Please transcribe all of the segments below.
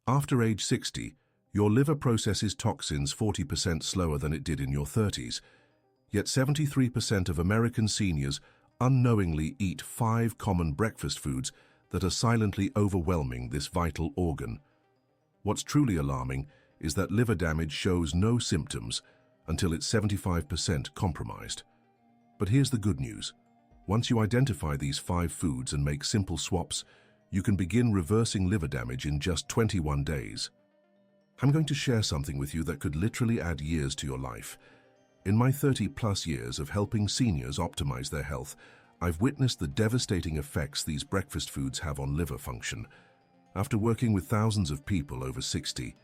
After age 60, your liver processes toxins 40% slower than it did in your 30s, yet 73% of American seniors unknowingly eat 5 common breakfast foods that are silently overwhelming this vital organ. What's truly alarming is that liver damage shows no symptoms until it's 75% compromised. But here's the good news. Once you identify these 5 foods and make simple swaps, you can begin reversing liver damage in just 21 days. I'm going to share something with you that could literally add years to your life. In my 30-plus years of helping seniors optimize their health, I've witnessed the devastating effects these breakfast foods have on liver function. After working with thousands of people over 60,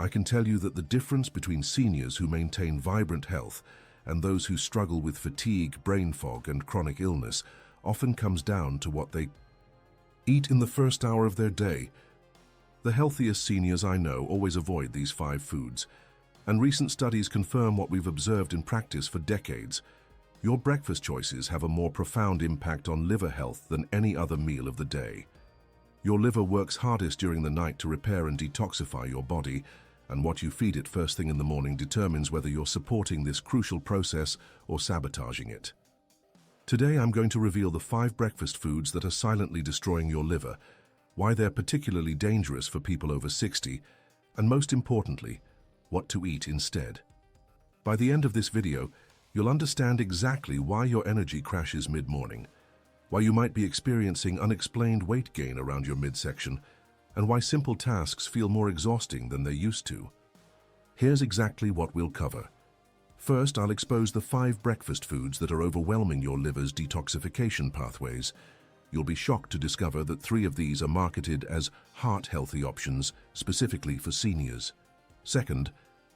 I can tell you that the difference between seniors who maintain vibrant health and those who struggle with fatigue, brain fog, and chronic illness often comes down to what they eat in the first hour of their day. The healthiest seniors I know always avoid these 5 foods, and recent studies confirm what we've observed in practice for decades. Your breakfast choices have a more profound impact on liver health than any other meal of the day. Your liver works hardest during the night to repair and detoxify your body, and what you feed it first thing in the morning determines whether you're supporting this crucial process or sabotaging it. Today I'm going to reveal the 5 breakfast foods that are silently destroying your liver, why they're particularly dangerous for people over 60, and most importantly, what to eat instead. By the end of this video, you'll understand exactly why your energy crashes mid-morning, why you might be experiencing unexplained weight gain around your midsection, and why simple tasks feel more exhausting than they used to. Here's exactly what we'll cover. First, I'll expose the 5 breakfast foods that are overwhelming your liver's detoxification pathways. You'll be shocked to discover that 3 of these are marketed as heart-healthy options specifically for seniors. Second,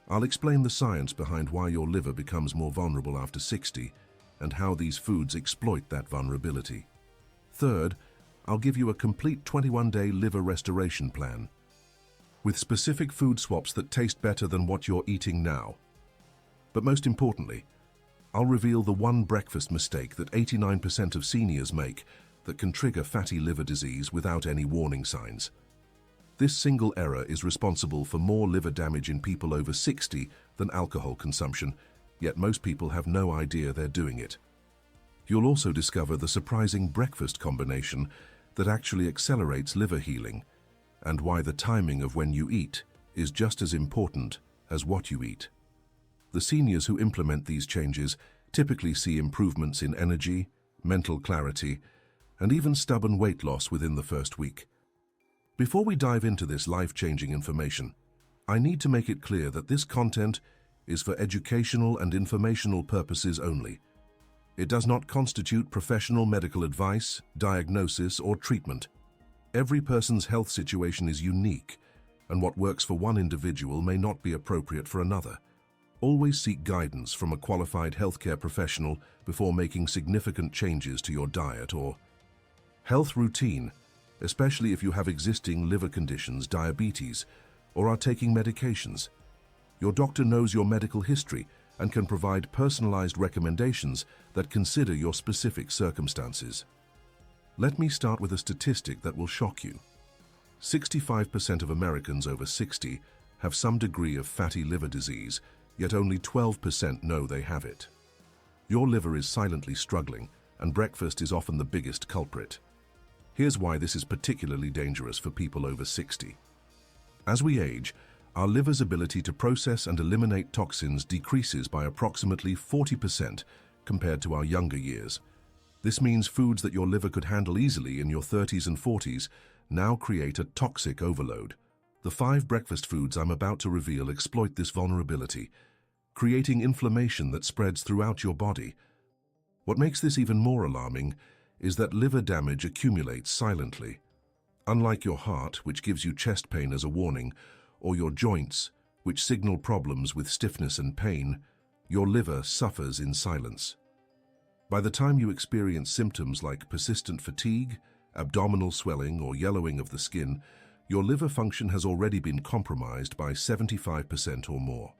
I'll explain the science behind why your liver becomes more vulnerable after 60 and how these foods exploit that vulnerability. Third, I'll give you a complete 21-day liver restoration plan with specific food swaps that taste better than what you're eating now. But most importantly, I'll reveal the one breakfast mistake that 89% of seniors make that can trigger fatty liver disease without any warning signs. This single error is responsible for more liver damage in people over 60 than alcohol consumption, yet most people have no idea they're doing it. You'll also discover the surprising breakfast combination that actually accelerates liver healing, and why the timing of when you eat is just as important as what you eat. The seniors who implement these changes typically see improvements in energy, mental clarity, and even stubborn weight loss within the first week. Before we dive into this life-changing information, I need to make it clear that this content is for educational and informational purposes only. It does not constitute professional medical advice, diagnosis, or treatment. Every person's health situation is unique, and what works for one individual may not be appropriate for another. Always seek guidance from a qualified healthcare professional before making significant changes to your diet or health routine, especially if you have existing liver conditions, diabetes, or are taking medications. Your doctor knows your medical history and can provide personalized recommendations that consider your specific circumstances. Let me start with a statistic that will shock you. 65% of Americans over 60 have some degree of fatty liver disease, yet only 12% know they have it. Your liver is silently struggling, and breakfast is often the biggest culprit. Here's why this is particularly dangerous for people over 60. As we age, our liver's ability to process and eliminate toxins decreases by approximately 40% compared to our younger years. This means foods that your liver could handle easily in your 30s and 40s now create a toxic overload. The 5 breakfast foods I'm about to reveal exploit this vulnerability, creating inflammation that spreads throughout your body. What makes this even more alarming is that liver damage accumulates silently. Unlike your heart, which gives you chest pain as a warning, or your joints, which signal problems with stiffness and pain, your liver suffers in silence. By the time you experience symptoms like persistent fatigue, abdominal swelling, or yellowing of the skin, your liver function has already been compromised by 75% or more.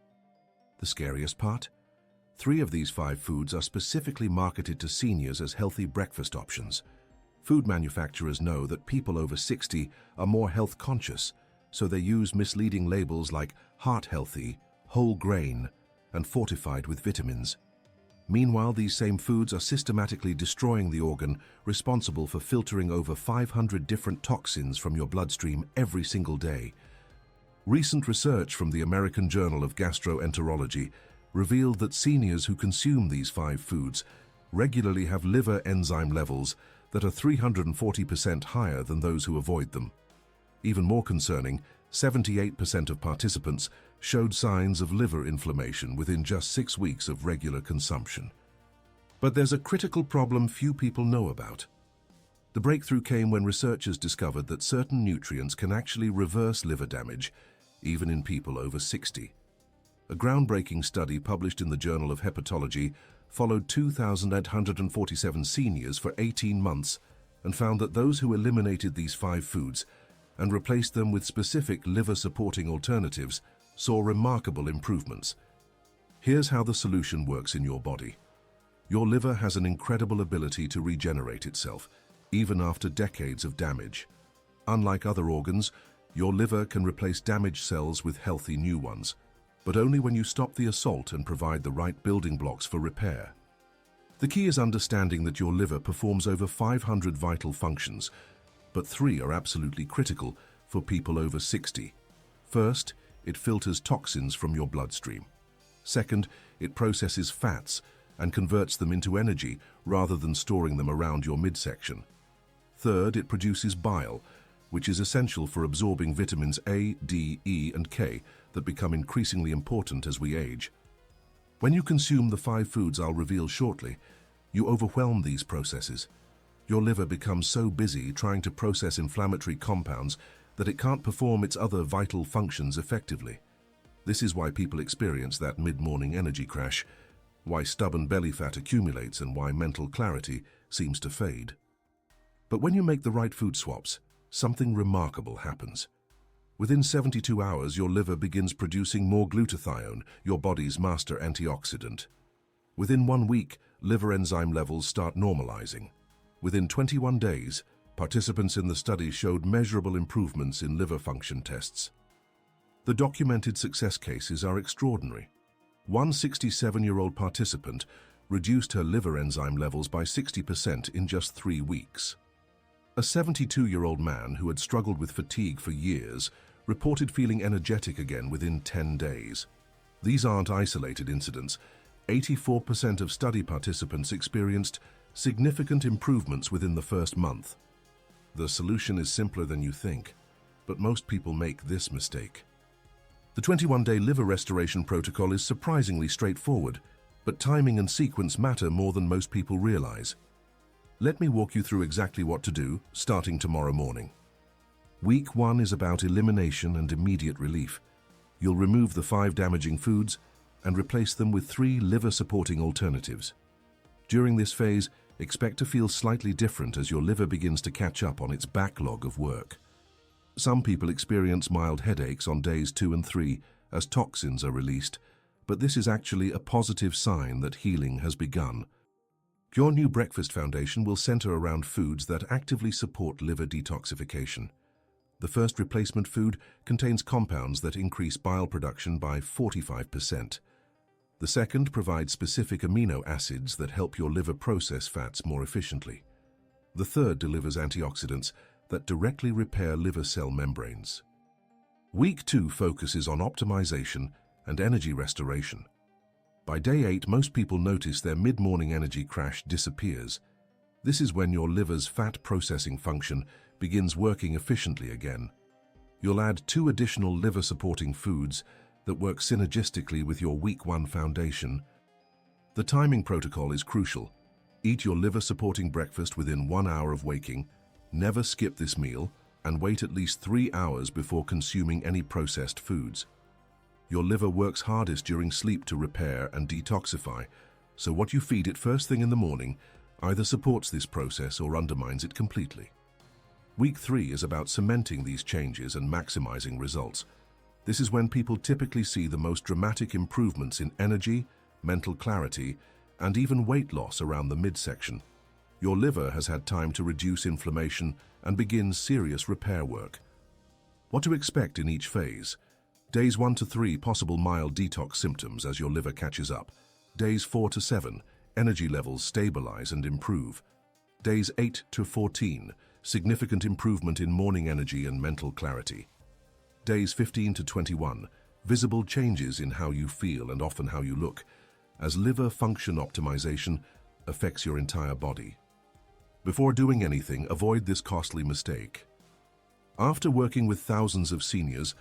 The scariest part? 3 of these 5 foods are specifically marketed to seniors as healthy breakfast options. Food manufacturers know that people over 60 are more health conscious, so they use misleading labels like heart-healthy, whole grain, and fortified with vitamins. Meanwhile, these same foods are systematically destroying the organ responsible for filtering over 500 different toxins from your bloodstream every single day. Recent research from the American Journal of Gastroenterology revealed that seniors who consume these 5 foods regularly have liver enzyme levels that are 340% higher than those who avoid them. Even more concerning, 78% of participants showed signs of liver inflammation within just 6 weeks of regular consumption. But there's a critical problem few people know about. The breakthrough came when researchers discovered that certain nutrients can actually reverse liver damage, even in people over 60. A groundbreaking study published in the Journal of Hepatology followed 2,847 seniors for 18 months and found that those who eliminated these 5 foods and replaced them with specific liver-supporting alternatives saw remarkable improvements. Here's how the solution works in your body. Your liver has an incredible ability to regenerate itself, even after decades of damage. Unlike other organs, your liver can replace damaged cells with healthy new ones, but only when you stop the assault and provide the right building blocks for repair. The key is understanding that your liver performs over 500 vital functions, but 3 are absolutely critical for people over 60. First, it filters toxins from your bloodstream. Second, it processes fats and converts them into energy rather than storing them around your midsection. Third, it produces bile, which is essential for absorbing vitamins A, D, E, and K that become increasingly important as we age. When you consume the 5 foods I'll reveal shortly, you overwhelm these processes. Your liver becomes so busy trying to process inflammatory compounds that it can't perform its other vital functions effectively. This is why people experience that mid-morning energy crash, why stubborn belly fat accumulates, and why mental clarity seems to fade. But when you make the right food swaps, something remarkable happens. Within 72 hours, your liver begins producing more glutathione, your body's master antioxidant. Within 1 week, liver enzyme levels start normalizing. Within 21 days, participants in the study showed measurable improvements in liver function tests. The documented success cases are extraordinary. One 67-year-old participant reduced her liver enzyme levels by 60% in just 3 weeks. A 72-year-old man who had struggled with fatigue for years reported feeling energetic again within 10 days. These aren't isolated incidents. 84% of study participants experienced significant improvements within the first month. The solution is simpler than you think, but most people make this mistake. The 21-day liver restoration protocol is surprisingly straightforward, but timing and sequence matter more than most people realize. Let me walk you through exactly what to do, starting tomorrow morning. Week 1 is about elimination and immediate relief. You'll remove the 5 damaging foods and replace them with 3 liver-supporting alternatives. During this phase, expect to feel slightly different as your liver begins to catch up on its backlog of work. Some people experience mild headaches on days 2 and 3 as toxins are released, but this is actually a positive sign that healing has begun. Your new breakfast foundation will center around foods that actively support liver detoxification. The first replacement food contains compounds that increase bile production by 45%. The second provides specific amino acids that help your liver process fats more efficiently. The third delivers antioxidants that directly repair liver cell membranes. Week 2 focuses on optimization and energy restoration. By day 8, most people notice their mid-morning energy crash disappears. This is when your liver's fat processing function begins working efficiently again. You'll add 2 additional liver-supporting foods that work synergistically with your Week 1 foundation. The timing protocol is crucial. Eat your liver-supporting breakfast within 1 hour of waking, never skip this meal, and wait at least 3 hours before consuming any processed foods. Your liver works hardest during sleep to repair and detoxify, so what you feed it first thing in the morning either supports this process or undermines it completely. Week 3 is about cementing these changes and maximizing results. This is when people typically see the most dramatic improvements in energy, mental clarity, and even weight loss around the midsection. Your liver has had time to reduce inflammation and begin serious repair work. What to expect in each phase. Days 1 to 3, possible mild detox symptoms as your liver catches up. Days 4 to 7, energy levels stabilize and improve. Days 8 to 14, significant improvement in morning energy and mental clarity. Days 15 to 21, visible changes in how you feel and often how you look, as liver function optimization affects your entire body. Before doing anything, avoid this costly mistake. After working with thousands of seniors,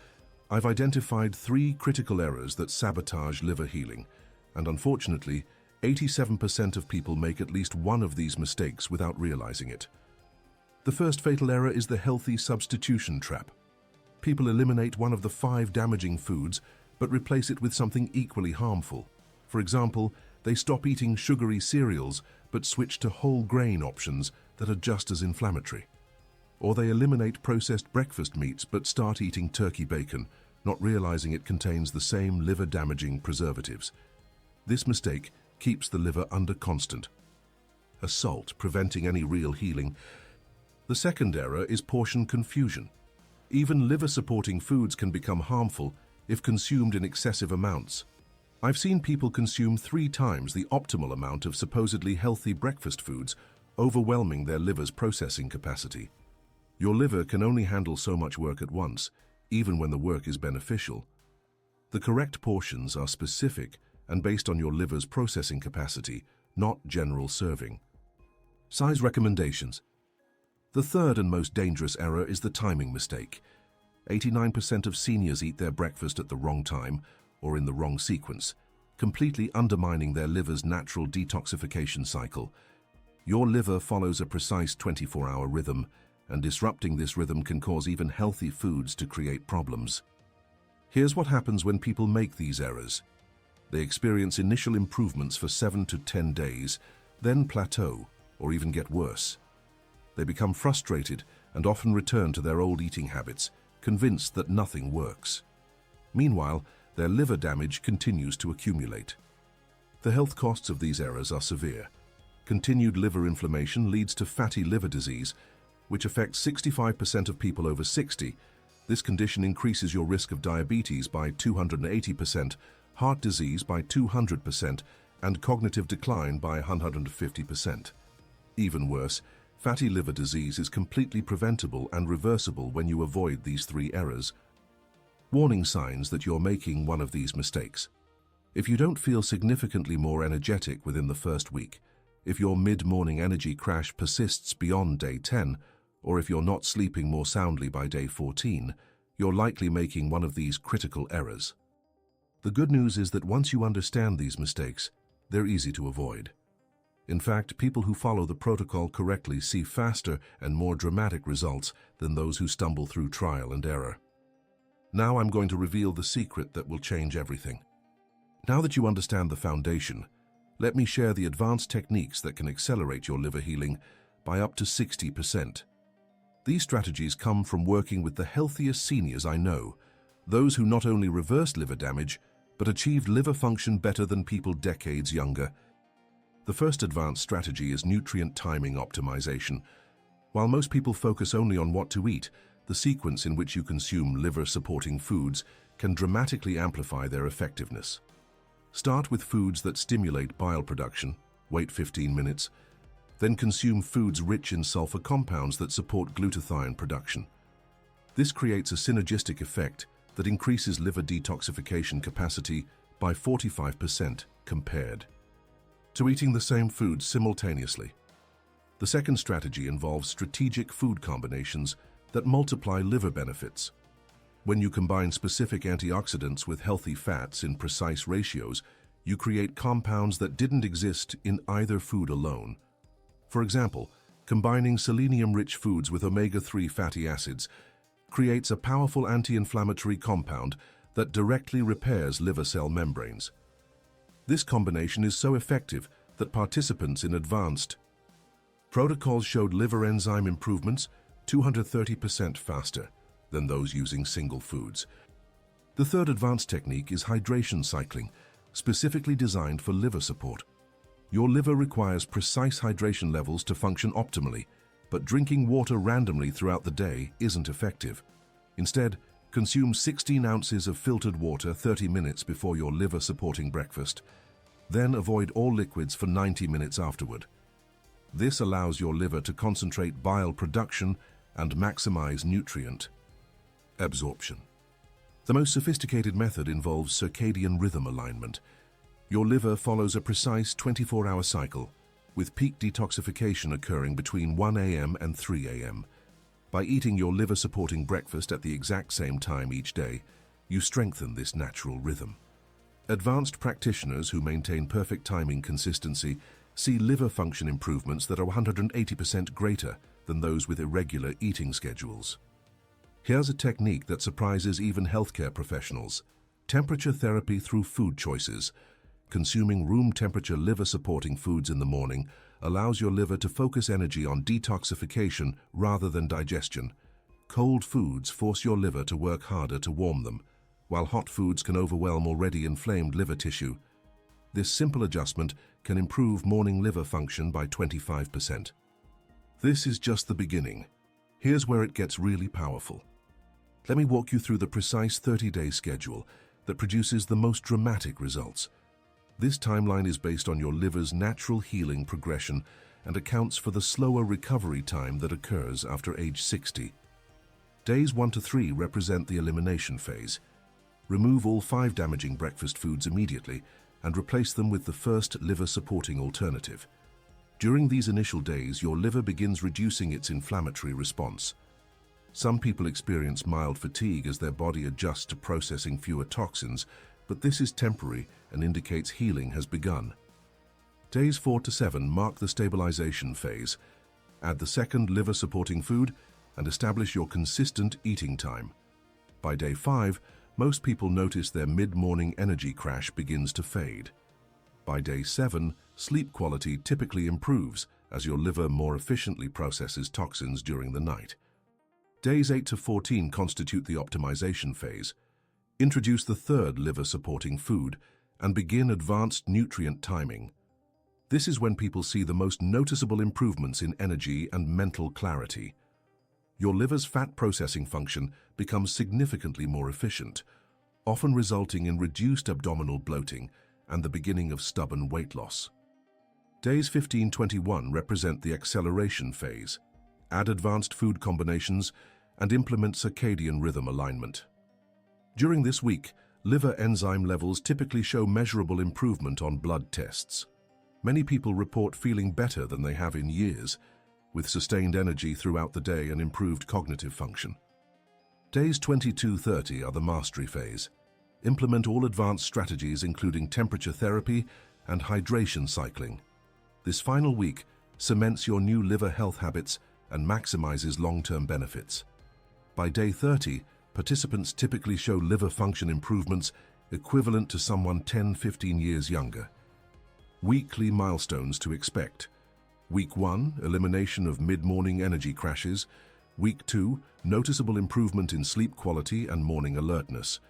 I've identified 3 critical errors that sabotage liver healing, and unfortunately, 87% of people make at least one of these mistakes without realizing it. The first fatal error is the healthy substitution trap. People eliminate one of the 5 damaging foods, but replace it with something equally harmful. For example, they stop eating sugary cereals, but switch to whole grain options that are just as inflammatory. Or they eliminate processed breakfast meats, but start eating turkey bacon, not realizing it contains the same liver-damaging preservatives. This mistake keeps the liver under constant assault, preventing any real healing. The second error is portion confusion. Even liver-supporting foods can become harmful if consumed in excessive amounts. I've seen people consume 3 times the optimal amount of supposedly healthy breakfast foods, overwhelming their liver's processing capacity. Your liver can only handle so much work at once, even when the work is beneficial. The correct portions are specific and based on your liver's processing capacity, not general serving. Size recommendations. The third and most dangerous error is the timing mistake. 89% of seniors eat their breakfast at the wrong time or in the wrong sequence, completely undermining their liver's natural detoxification cycle. Your liver follows a precise 24-hour rhythm, and disrupting this rhythm can cause even healthy foods to create problems. Here's what happens when people make these errors. They experience initial improvements for 7 to 10 days, then plateau or even get worse. They become frustrated and often return to their old eating habits, convinced that nothing works. Meanwhile, their liver damage continues to accumulate. The health costs of these errors are severe. Continued liver inflammation leads to fatty liver disease, which affects 65% of people over 60. This condition increases your risk of diabetes by 280%, heart disease by 200%, and cognitive decline by 150%. Even worse, fatty liver disease is completely preventable and reversible when you avoid these 3 errors. Warning signs that you're making one of these mistakes. If you don't feel significantly more energetic within the first week, if your mid-morning energy crash persists beyond day 10, or if you're not sleeping more soundly by day 14, you're likely making one of these critical errors. The good news is that once you understand these mistakes, they're easy to avoid. In fact, people who follow the protocol correctly see faster and more dramatic results than those who stumble through trial and error. Now I'm going to reveal the secret that will change everything. Now that you understand the foundation, let me share the advanced techniques that can accelerate your liver healing by up to 60%. These strategies come from working with the healthiest seniors I know, those who not only reversed liver damage, but achieved liver function better than people decades younger. The first advanced strategy is nutrient timing optimization. While most people focus only on what to eat, the sequence in which you consume liver-supporting foods can dramatically amplify their effectiveness. Start with foods that stimulate bile production, wait 15 minutes, then consume foods rich in sulfur compounds that support glutathione production. This creates a synergistic effect that increases liver detoxification capacity by 45% compared to eating the same foods simultaneously. The second strategy involves strategic food combinations that multiply liver benefits. When you combine specific antioxidants with healthy fats in precise ratios, you create compounds that didn't exist in either food alone. For example, combining selenium-rich foods with omega-3 fatty acids creates a powerful anti-inflammatory compound that directly repairs liver cell membranes. This combination is so effective that participants in advanced protocols showed liver enzyme improvements 230% faster than those using single foods. The third advanced technique is hydration cycling, specifically designed for liver support. Your liver requires precise hydration levels to function optimally, but drinking water randomly throughout the day isn't effective. Instead, consume 16 ounces of filtered water 30 minutes before your liver-supporting breakfast, then avoid all liquids for 90 minutes afterward. This allows your liver to concentrate bile production and maximize nutrient absorption. The most sophisticated method involves circadian rhythm alignment. Your liver follows a precise 24-hour cycle, with peak detoxification occurring between 1 a.m. and 3 a.m. By eating your liver-supporting breakfast at the exact same time each day, you strengthen this natural rhythm. Advanced practitioners who maintain perfect timing consistency see liver function improvements that are 180% greater than those with irregular eating schedules. Here's a technique that surprises even healthcare professionals: temperature therapy through food choices. Consuming room temperature liver-supporting foods in the morning allows your liver to focus energy on detoxification rather than digestion. Cold foods force your liver to work harder to warm them, while hot foods can overwhelm already inflamed liver tissue. This simple adjustment can improve morning liver function by 25%. This is just the beginning. Here's where it gets really powerful. Let me walk you through the precise 30-day schedule that produces the most dramatic results. This timeline is based on your liver's natural healing progression and accounts for the slower recovery time that occurs after age 60. Days 1 to 3 represent the elimination phase. Remove all 5 damaging breakfast foods immediately and replace them with the first liver-supporting alternative. During these initial days, your liver begins reducing its inflammatory response. Some people experience mild fatigue as their body adjusts to processing fewer toxins, but this is temporary and indicates healing has begun. Days 4 to 7 mark the stabilization phase. Add the second liver-supporting food and establish your consistent eating time. By day 5, most people notice their mid-morning energy crash begins to fade. By day 7, sleep quality typically improves as your liver more efficiently processes toxins during the night. Days 8 to 14 constitute the optimization phase. Introduce the third liver-supporting food and begin advanced nutrient timing. This is when people see the most noticeable improvements in energy and mental clarity. Your liver's fat processing function becomes significantly more efficient, often resulting in reduced abdominal bloating and the beginning of stubborn weight loss. Days 15-21 represent the acceleration phase. Add advanced food combinations and implement circadian rhythm alignment. During this week, liver enzyme levels typically show measurable improvement on blood tests. Many people report feeling better than they have in years, with sustained energy throughout the day and improved cognitive function. Days 22-30 are the mastery phase. Implement all advanced strategies including temperature therapy and hydration cycling. This final week cements your new liver health habits and maximizes long-term benefits. By day 30, participants typically show liver function improvements equivalent to someone 10-15 years younger. Weekly milestones to expect. Week 1, elimination of mid-morning energy crashes. Week 2, noticeable improvement in sleep quality and morning alertness.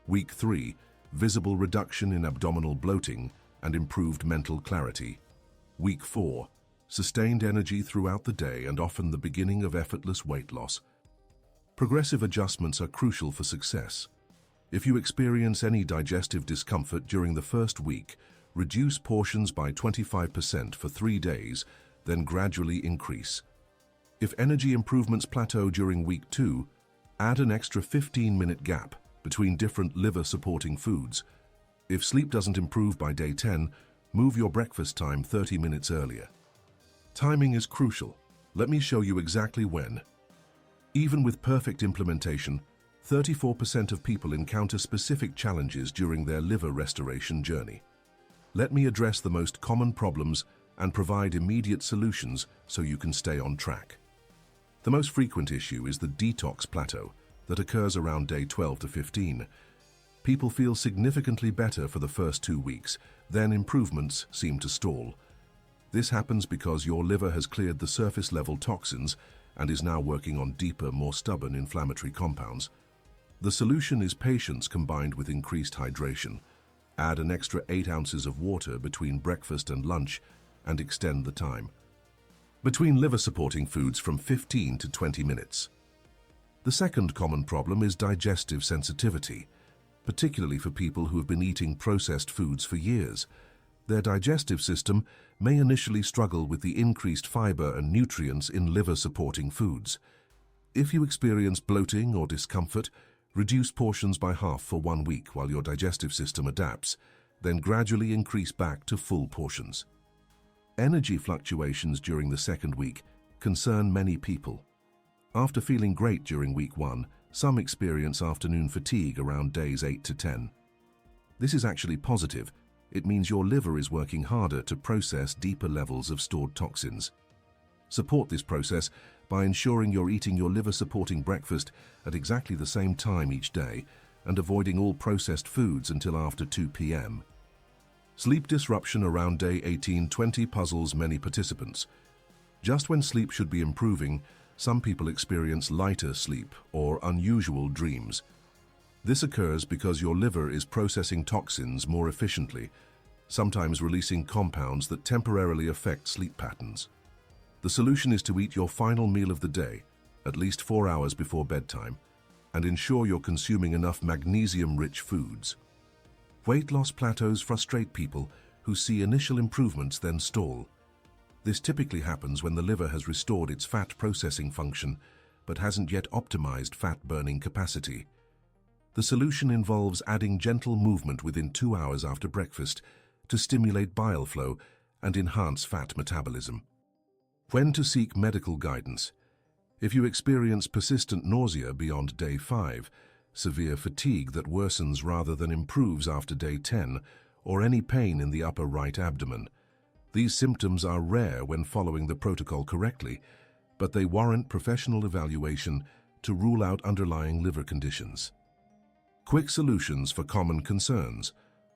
Week 3, visible reduction in abdominal bloating and improved mental clarity. Week 4, sustained energy throughout the day and often the beginning of effortless weight loss. Progressive adjustments are crucial for success. If you experience any digestive discomfort during the first week, reduce portions by 25% for 3 days, then gradually increase. If energy improvements plateau during week 2, add an extra 15-minute gap between different liver-supporting foods. If sleep doesn't improve by day 10, move your breakfast time 30 minutes earlier. Timing is crucial. Let me show you exactly when. Even with perfect implementation, 34% of people encounter specific challenges during their liver restoration journey. Let me address the most common problems and provide immediate solutions so you can stay on track. The most frequent issue is the detox plateau that occurs around day 12 to 15. People feel significantly better for the first 2 weeks, then improvements seem to stall. This happens because your liver has cleared the surface-level toxins and is now working on deeper, more stubborn inflammatory compounds. The solution is patience combined with increased hydration. Add an extra 8 ounces of water between breakfast and lunch and extend the time between liver-supporting foods from 15 to 20 minutes. The second common problem is digestive sensitivity, particularly for people who have been eating processed foods for years. Their digestive system may initially struggle with the increased fiber and nutrients in liver-supporting foods. If you experience bloating or discomfort, reduce portions by half for 1 week while your digestive system adapts, then gradually increase back to full portions. Energy fluctuations during the second week concern many people. After feeling great during week 1, some experience afternoon fatigue around days 8 to 10. This is actually positive. It means your liver is working harder to process deeper levels of stored toxins. Support this process by ensuring you're eating your liver-supporting breakfast at exactly the same time each day and avoiding all processed foods until after 2 p.m. Sleep disruption around day 18-20 puzzles many participants. Just when sleep should be improving, some people experience lighter sleep or unusual dreams. This occurs because your liver is processing toxins more efficiently, sometimes releasing compounds that temporarily affect sleep patterns. The solution is to eat your final meal of the day, at least 4 hours before bedtime, and ensure you're consuming enough magnesium-rich foods. Weight loss plateaus frustrate people who see initial improvements then stall. This typically happens when the liver has restored its fat processing function but hasn't yet optimized fat-burning capacity. The solution involves adding gentle movement within 2 hours after breakfast to stimulate bile flow and enhance fat metabolism. When to seek medical guidance? If you experience persistent nausea beyond day 5, severe fatigue that worsens rather than improves after day 10, or any pain in the upper right abdomen, these symptoms are rare when following the protocol correctly, but they warrant professional evaluation to rule out underlying liver conditions. Quick solutions for common concerns.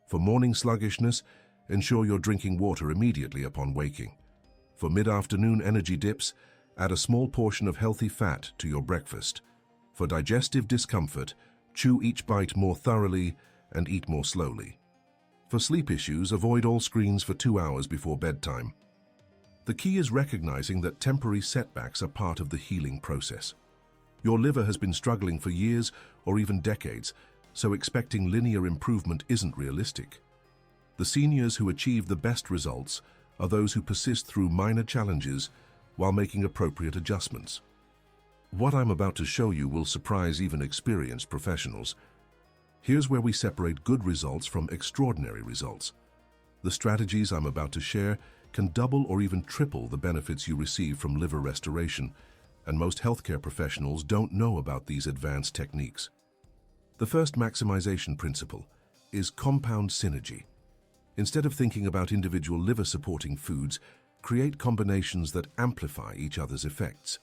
For morning sluggishness, ensure you're drinking water immediately upon waking. For mid-afternoon energy dips, add a small portion of healthy fat to your breakfast. For digestive discomfort, chew each bite more thoroughly and eat more slowly. For sleep issues, avoid all screens for 2 hours before bedtime. The key is recognizing that temporary setbacks are part of the healing process. Your liver has been struggling for years or even decades, so expecting linear improvement isn't realistic. The seniors who achieve the best results are those who persist through minor challenges while making appropriate adjustments. What I'm about to show you will surprise even experienced professionals. Here's where we separate good results from extraordinary results. The strategies I'm about to share can double or even triple the benefits you receive from liver restoration, and most healthcare professionals don't know about these advanced techniques. The first maximization principle is compound synergy. Instead of thinking about individual liver-supporting foods, create combinations that amplify each other's effects.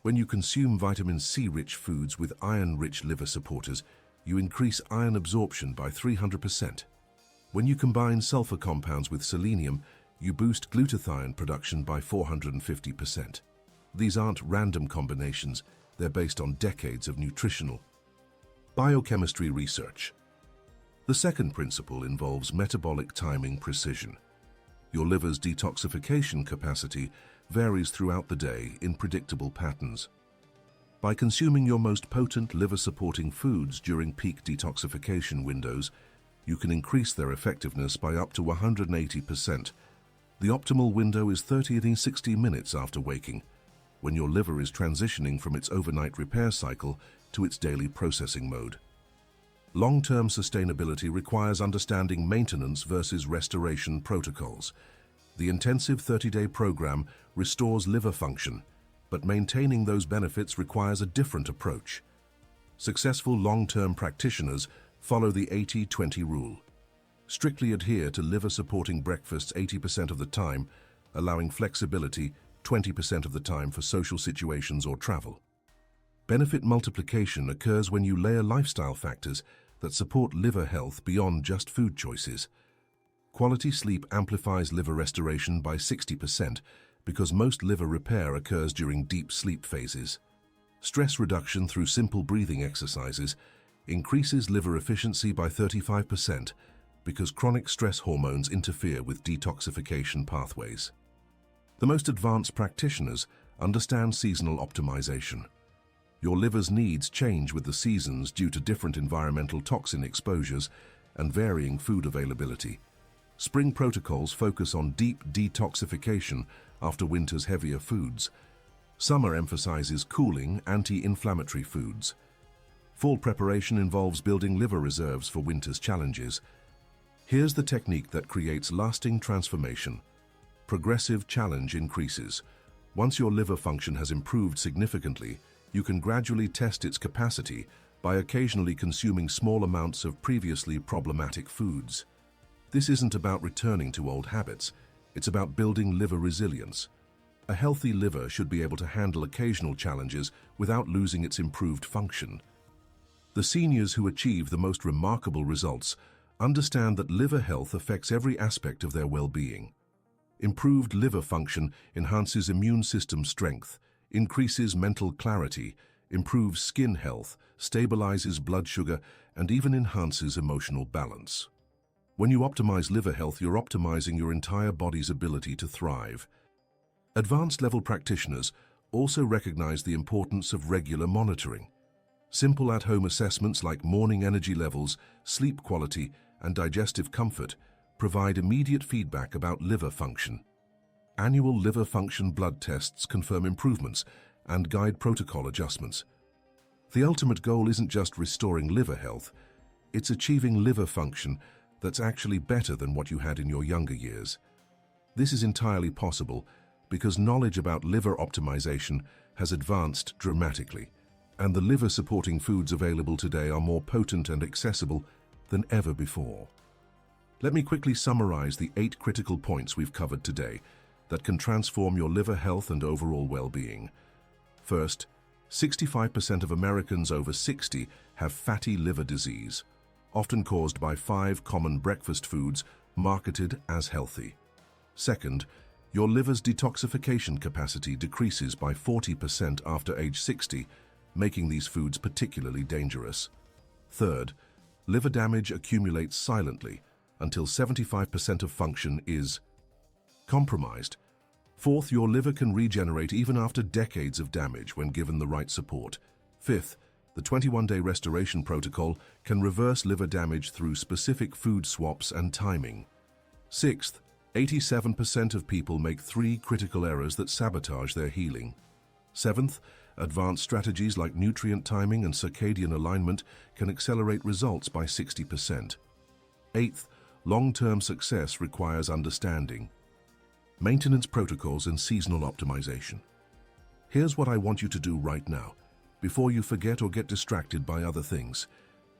When you consume vitamin C-rich foods with iron-rich liver supporters, you increase iron absorption by 300%. When you combine sulfur compounds with selenium, you boost glutathione production by 450%. These aren't random combinations, they're based on decades of nutritional biochemistry research. The second principle involves metabolic timing precision. Your liver's detoxification capacity varies throughout the day in predictable patterns. By consuming your most potent liver-supporting foods during peak detoxification windows, you can increase their effectiveness by up to 180%. The optimal window is 30 to 60 minutes after waking, when your liver is transitioning from its overnight repair cycle to its daily processing mode. Long-term sustainability requires understanding maintenance versus restoration protocols. The intensive 30-day program restores liver function, but maintaining those benefits requires a different approach. Successful long-term practitioners follow the 80-20 rule. Strictly adhere to liver-supporting breakfasts 80% of the time, allowing flexibility 20% of the time for social situations or travel. Benefit multiplication occurs when you layer lifestyle factors that support liver health beyond just food choices. Quality sleep amplifies liver restoration by 60% because most liver repair occurs during deep sleep phases. Stress reduction through simple breathing exercises increases liver efficiency by 35% because chronic stress hormones interfere with detoxification pathways. The most advanced practitioners understand seasonal optimization. Your liver's needs change with the seasons due to different environmental toxin exposures and varying food availability. Spring protocols focus on deep detoxification after winter's heavier foods. Summer emphasizes cooling, anti-inflammatory foods. Fall preparation involves building liver reserves for winter's challenges. Here's the technique that creates lasting transformation. Progressive challenge increases. Once your liver function has improved significantly, you can gradually test its capacity by occasionally consuming small amounts of previously problematic foods. This isn't about returning to old habits, it's about building liver resilience. A healthy liver should be able to handle occasional challenges without losing its improved function. The seniors who achieve the most remarkable results understand that liver health affects every aspect of their well-being. Improved liver function enhances immune system strength, increases mental clarity, improves skin health, stabilizes blood sugar, and even enhances emotional balance. When you optimize liver health, you're optimizing your entire body's ability to thrive. Advanced level practitioners also recognize the importance of regular monitoring. Simple at-home assessments like morning energy levels, sleep quality, and digestive comfort provide immediate feedback about liver function. Annual liver function blood tests confirm improvements and guide protocol adjustments. The ultimate goal isn't just restoring liver health, it's achieving liver function that's actually better than what you had in your younger years. This is entirely possible because knowledge about liver optimization has advanced dramatically, and the liver-supporting foods available today are more potent and accessible than ever before. Let me quickly summarize the 8 critical points we've covered today that can transform your liver health and overall well-being. First, 65% of Americans over 60 have fatty liver disease, often caused by 5 common breakfast foods marketed as healthy. Second, your liver's detoxification capacity decreases by 40% after age 60, making these foods particularly dangerous. Third, liver damage accumulates silently until 75% of function is compromised. Fourth, your liver can regenerate even after decades of damage when given the right support. Fifth, the 21-day restoration protocol can reverse liver damage through specific food swaps and timing. Sixth, 87% of people make 3 critical errors that sabotage their healing. Seventh, advanced strategies like nutrient timing and circadian alignment can accelerate results by 60%. Eighth, long-term success requires understanding. Maintenance protocols and seasonal optimization. Here's what I want you to do right now, before you forget or get distracted by other things.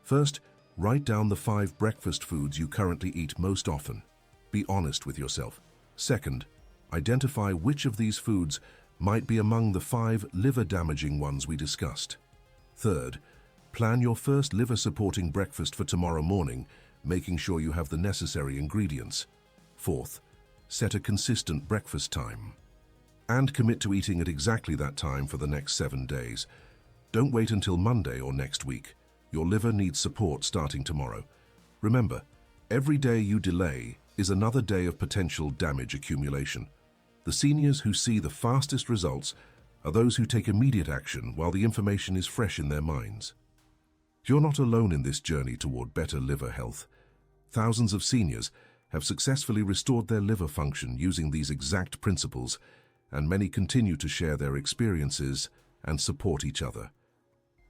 First, write down the 5 breakfast foods you currently eat most often. Be honest with yourself. Second, identify which of these foods might be among the 5 liver-damaging ones we discussed. Third, plan your first liver-supporting breakfast for tomorrow morning, making sure you have the necessary ingredients. Fourth, set a consistent breakfast time. And commit to eating at exactly that time for the next 7 days. Don't wait until Monday or next week. Your liver needs support starting tomorrow. Remember, every day you delay is another day of potential damage accumulation. The seniors who see the fastest results are those who take immediate action while the information is fresh in their minds. You're not alone in this journey toward better liver health. Thousands of seniors have successfully restored their liver function using these exact principles, and many continue to share their experiences and support each other.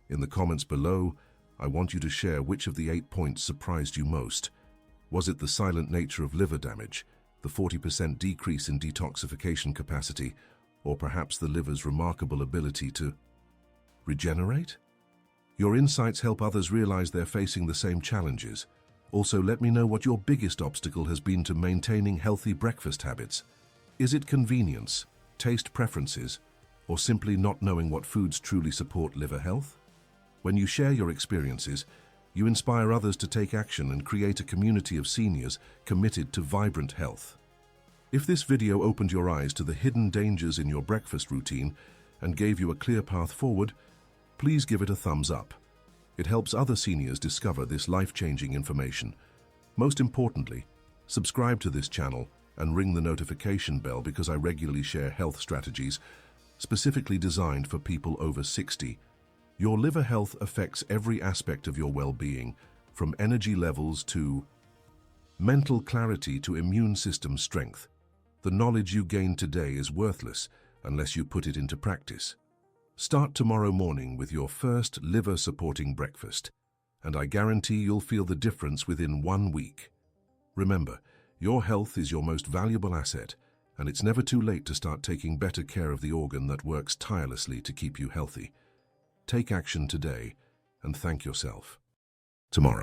In the comments below, I want you to share which of the 8 points surprised you most. Was it the silent nature of liver damage, the 40% decrease in detoxification capacity, or perhaps the liver's remarkable ability to regenerate? Your insights help others realize they're facing the same challenges. Also, let me know what your biggest obstacle has been to maintaining healthy breakfast habits. Is it convenience, taste preferences, or simply not knowing what foods truly support liver health? When you share your experiences, you inspire others to take action and create a community of seniors committed to vibrant health. If this video opened your eyes to the hidden dangers in your breakfast routine and gave you a clear path forward, please give it a thumbs up. It helps other seniors discover this life-changing information. Most importantly, subscribe to this channel and ring the notification bell because I regularly share health strategies specifically designed for people over 60. Your liver health affects every aspect of your well-being, from energy levels to mental clarity to immune system strength. The knowledge you gain today is worthless unless you put it into practice. Start tomorrow morning with your first liver-supporting breakfast, and I guarantee you'll feel the difference within 1 week. Remember, your health is your most valuable asset, and it's never too late to start taking better care of the organ that works tirelessly to keep you healthy. Take action today, and thank yourself tomorrow.